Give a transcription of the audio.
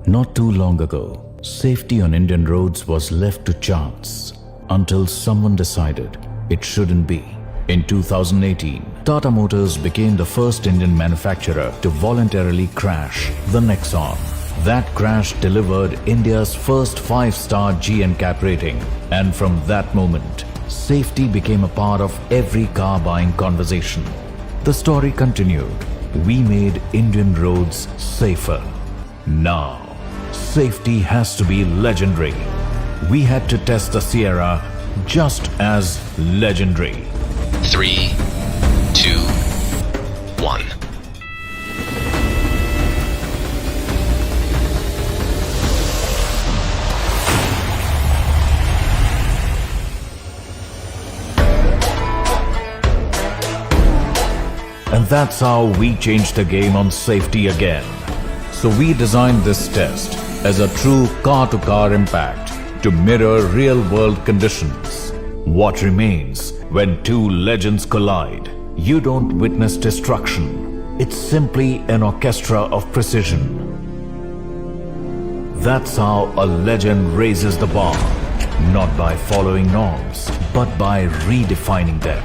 Not too long ago, safety on Indian roads was left to chance until someone decided it shouldn't be. In 2018, Tata Motors became the first Indian manufacturer to voluntarily crash the Nexon. That crash delivered India's first 5-star GNCAP rating, and from that moment, safety became a part of every car buying conversation. The story continued. We made Indian roads safer. Now, safety has to be legendary. We had to test the Sierra just as legendary. 3, 2, 1. And that's how we changed the game on safety again. So we designed this test as a true car-to-car impact to mirror real-world conditions. What remains when two legends collide? You don't witness destruction. It's simply an orchestra of precision. That's how a legend raises the bar, not by following norms, but by redefining them.